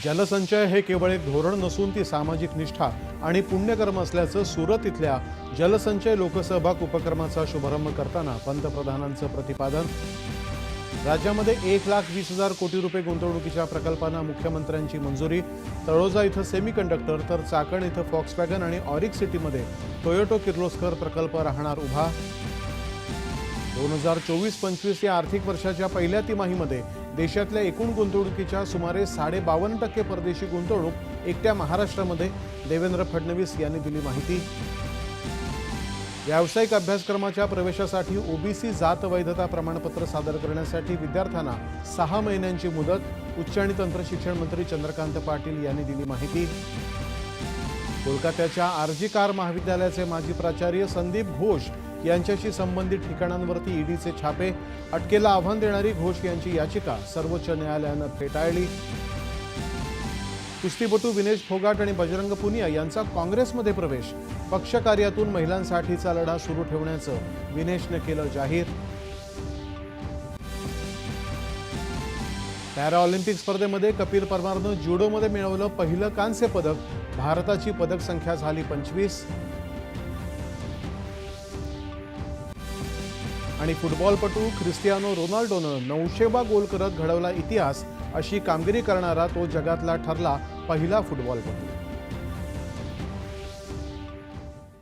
जलसंचय हे केवळ एक धोरण नसून ती सामाजिक निष्ठा आणि पुण्यकर्म असल्याचं सुरत इथल्या जलसंचय लोकसहभाग उपक्रमाचा शुभारंभ करताना पंतप्रधानांचं प्रतिपादन। राज्यामध्ये 1,20,000 कोटी रुपये गुंतवणुकीच्या प्रकल्पांना मुख्यमंत्र्यांची मंजुरी। तळोजा इथं सेमीकंडक्टर तर चाकण इथं फॉक्सवॅगन आणि ऑरिक सिटीमध्ये टोयोटा किर्लोस्कर प्रकल्प राहणार उभा। 2024-25 या आर्थिक वर्षाच्या पहिल्या तिमाहीमध्ये देशातल्या एकूण गुंतवणुकीच्या सुमारे 52.5% परदेशी गुंतवणूक एकट्या महाराष्ट्रामध्ये, देवेंद्र फडणवीस यांनी दिली माहिती। व्यावसायिक अभ्यासक्रमाच्या प्रवेशासाठी ओबीसी जात वैधता प्रमाणपत्र सादर करण्यासाठी विद्यार्थ्यांना 6 महिन्यांची मुदत, उच्च आणि तंत्रशिक्षण मंत्री चंद्रकांत पाटील यांनी दिली माहिती। कोलकात्याच्या आरजी कार महाविद्यालयाचे माजी प्राचार्य संदीप घोष यांच्याशी संबंधित ठिकाणांवरती ईडीचे छापे, अटकेला आव्हान देणारी घोष यांची याचिका सर्वोच्च न्यायालयानं फेटाळली। कुस्तीपटू विनेश फोगाट आणि बजरंग पुनिया यांचा काँग्रेसमध्ये प्रवेश, पक्ष कार्यातून महिलांसाठीचा लढा सुरू ठेवण्याचं विनेशने केलं जाहीर। पॅराऑलिम्पिक स्पर्धेमध्ये कपिल परमारनं जुडोमध्ये मिळवलं पहिलं कांस्य पदक, भारताची पदक संख्या झाली 25। आणि फुटबॉलपटू क्रिस्टियानो रोनाल्डोनं 900वा गोल करत घडवला इतिहास, अशी कामगिरी करणारा तो जगातला ठरला पहिला फुटबॉलपटू।